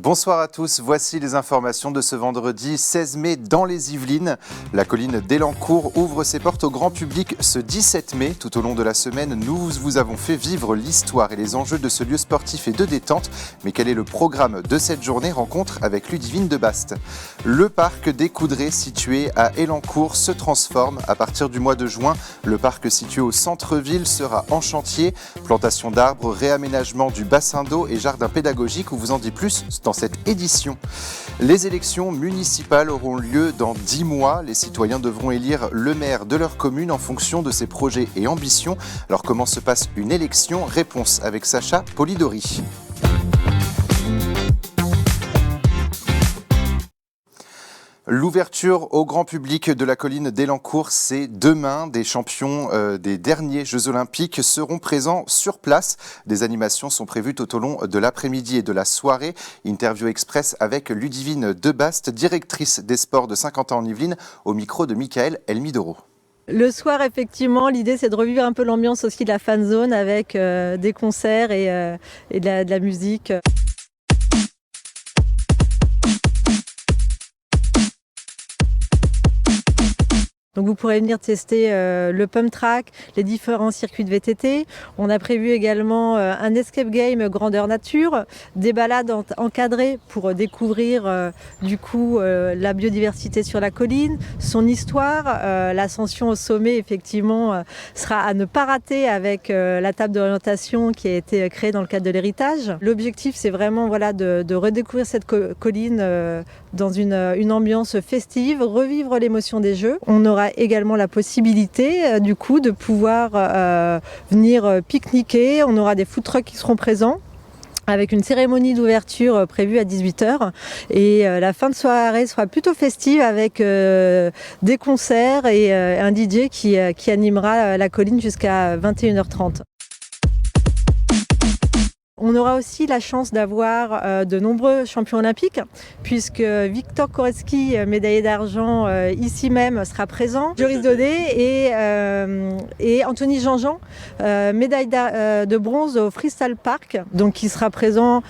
Bonsoir à tous, voici les informations de ce vendredi 16 mai dans les Yvelines. La colline d'Élancourt ouvre ses portes au grand public ce 17 mai. Tout au long de la semaine, nous vous avons fait vivre l'histoire et les enjeux de ce lieu sportif et de détente. Mais quel est le programme de cette journée rencontre avec Ludivine de Bast? Le parc des Coudrées, situé à Élancourt, se transforme. À partir du mois de juin, le parc situé au centre-ville sera en chantier. Plantation d'arbres, réaménagement du bassin d'eau et jardin pédagogique. On vous en dit plus dans cette édition. Les élections municipales auront lieu dans 10 mois. Les citoyens devront élire le maire de leur commune en fonction de ses projets et ambitions. Alors comment se passe une élection? Réponse avec Sacha Polidori. L'ouverture au grand public de la colline d'Élancourt, c'est demain. Des champions des derniers Jeux Olympiques seront présents sur place. Des animations sont prévues tout au long de l'après-midi et de la soirée. Interview express avec Ludivine de Bast, directrice des sports de Saint-Quentin-en-Yvelines, au micro de Michael Elmidoro. Le soir, effectivement, l'idée c'est de revivre un peu l'ambiance aussi de la fan zone avec des concerts et de la musique. Donc vous pourrez venir tester le pump track, les différents circuits de VTT. On a prévu également un escape game grandeur nature, des balades encadrées pour découvrir la biodiversité sur la colline, son histoire. L'ascension au sommet effectivement sera à ne pas rater avec la table d'orientation qui a été créée dans le cadre de l'héritage. L'objectif c'est vraiment de redécouvrir cette colline dans une ambiance festive, revivre l'émotion des jeux. On aura également la possibilité de pouvoir venir pique-niquer. On aura des food trucks qui seront présents avec une cérémonie d'ouverture prévue à 18h et la fin de soirée sera plutôt festive avec des concerts et un DJ qui animera la colline jusqu'à 21h30. On aura aussi la chance d'avoir de nombreux champions olympiques puisque Victor Koretsky, médaillé d'argent ici même, sera présent. Joris Daudet et Anthony Jean-Jean, médaille de bronze au Freestyle Park, donc qui sera présent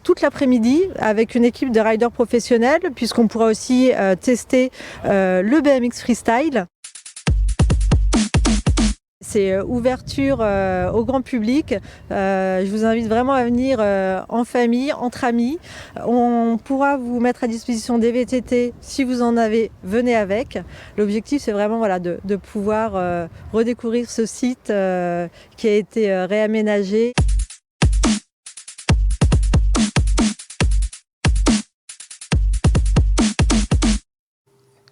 toute l'après-midi avec une équipe de riders professionnels puisqu'on pourra aussi tester le BMX Freestyle. C'est ouverture au grand public. Je vous invite vraiment à venir en famille, entre amis. On pourra vous mettre à disposition des VTT. Si vous en avez, venez avec. L'objectif, c'est vraiment de pouvoir redécouvrir ce site qui a été réaménagé.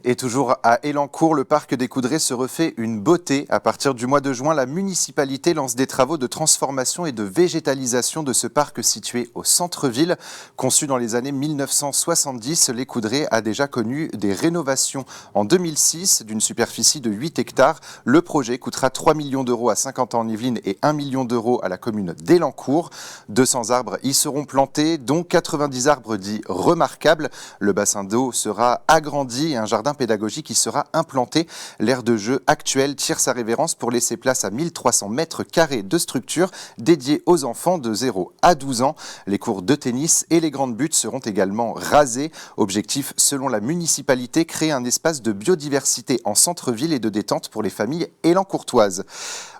Et toujours à Élancourt, le parc des Coudrées se refait une beauté. À partir du mois de juin, la municipalité lance des travaux de transformation et de végétalisation de ce parc situé au centre-ville. Conçu dans les années 1970, les Coudrées a déjà connu des rénovations. En 2006, d'une superficie de 8 hectares, le projet coûtera 3 millions d'euros à Saint-Quentin-en-Yvelines et 1 million d'euros à la commune d'Élancourt. 200 arbres y seront plantés, dont 90 arbres dits remarquables. Le bassin d'eau sera agrandi et un jardin pédagogique qui sera implanté. L'aire de jeu actuelle tire sa révérence pour laisser place à 1300 mètres carrés de structures dédiées aux enfants de 0 à 12 ans. Les cours de tennis et les grandes buttes seront également rasés. Objectif, selon la municipalité, créer un espace de biodiversité en centre-ville et de détente pour les familles élancourtoises.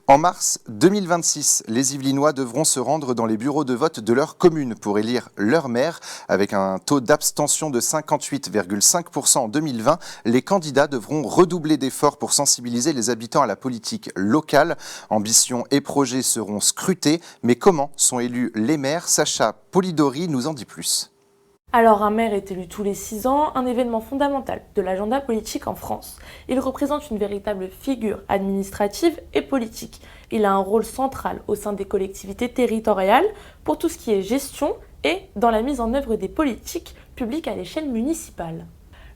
En mars 2026, les Yvelinois devront se rendre dans les bureaux de vote de leur commune pour élire leur maire. Avec un taux d'abstention de 58,5% en 2020, les candidats devront redoubler d'efforts pour sensibiliser les habitants à la politique locale. Ambitions et projets seront scrutés. Mais comment sont élus les maires? Sacha Polidori nous en dit plus. Alors un maire est élu tous les 6 ans, un événement fondamental de l'agenda politique en France. Il représente une véritable figure administrative et politique. Il a un rôle central au sein des collectivités territoriales pour tout ce qui est gestion et dans la mise en œuvre des politiques publiques à l'échelle municipale.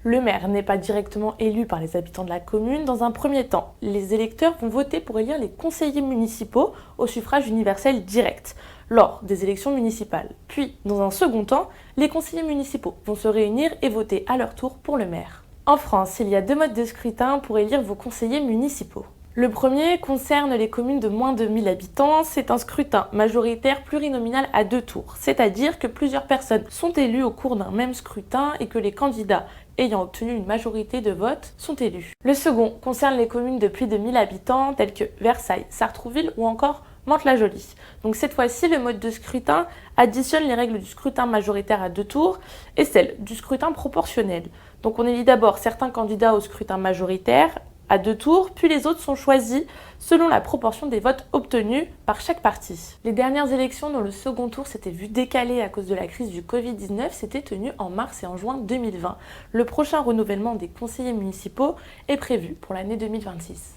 Le maire n'est pas directement élu par les habitants de la commune. Dans un premier temps, les électeurs vont voter pour élire les conseillers municipaux au suffrage universel direct lors des élections municipales. Puis, dans un second temps, les conseillers municipaux vont se réunir et voter à leur tour pour le maire. En France, il y a 2 modes de scrutin pour élire vos conseillers municipaux. Le premier concerne les communes de moins de 1000 habitants. C'est un scrutin majoritaire plurinominal à 2 tours, c'est-à-dire que plusieurs personnes sont élues au cours d'un même scrutin et que les candidats ayant obtenu une majorité de votes sont élus. Le second concerne les communes de plus de 1000 habitants telles que Versailles, Sartrouville ou encore Mantes-la-Jolie. Donc cette fois-ci, le mode de scrutin additionne les règles du scrutin majoritaire à 2 tours et celles du scrutin proportionnel. Donc on élit d'abord certains candidats au scrutin majoritaire à 2 tours, puis les autres sont choisis selon la proportion des votes obtenus par chaque parti. Les dernières élections dont le second tour s'était vu décalé à cause de la crise du Covid-19 s'étaient tenues en mars et en juin 2020. Le prochain renouvellement des conseillers municipaux est prévu pour l'année 2026.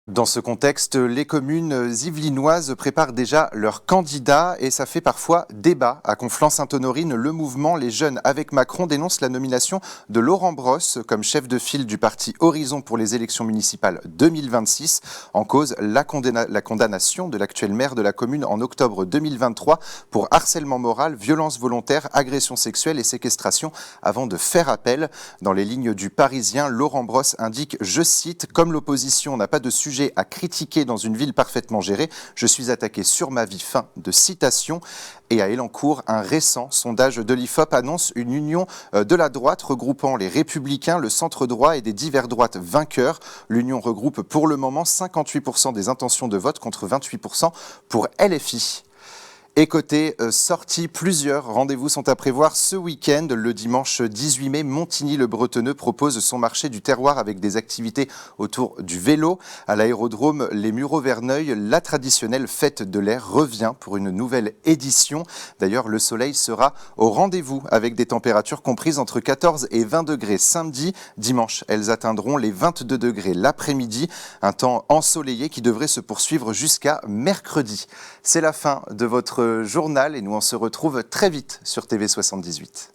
Dans ce contexte, les communes yvelinoises préparent déjà leurs candidats et ça fait parfois débat. À Conflans-Sainte-Honorine, le mouvement Les Jeunes avec Macron dénonce la nomination de Laurent Brosse comme chef de file du parti Horizon pour les élections municipales 2026. En cause, la condamnation de l'actuel maire de la commune en octobre 2023 pour harcèlement moral, violence volontaire, agression sexuelle et séquestration avant de faire appel. Dans les lignes du Parisien, Laurent Brosse indique, je cite, « Comme l'opposition n'a pas de sujet à critiquer dans une ville parfaitement gérée, je suis attaqué sur ma vie ». Fin de citation. Et à Élancourt, un récent sondage de l'IFOP annonce une union de la droite regroupant les Républicains, le centre droit et des divers droites vainqueurs. L'union regroupe pour le moment 58% des intentions de vote contre 28% pour LFI. Et côté sortie, plusieurs rendez-vous sont à prévoir ce week-end. Le dimanche 18 mai, Montigny-le-Bretonneux propose son marché du terroir avec des activités autour du vélo. À l'aérodrome Les Mureaux-Verneuil, la traditionnelle fête de l'air revient pour une nouvelle édition. D'ailleurs, le soleil sera au rendez-vous avec des températures comprises entre 14 et 20 degrés samedi. Dimanche, elles atteindront les 22 degrés l'après-midi. Un temps ensoleillé qui devrait se poursuivre jusqu'à mercredi. C'est la fin de votre journal et nous on se retrouve très vite sur TV78.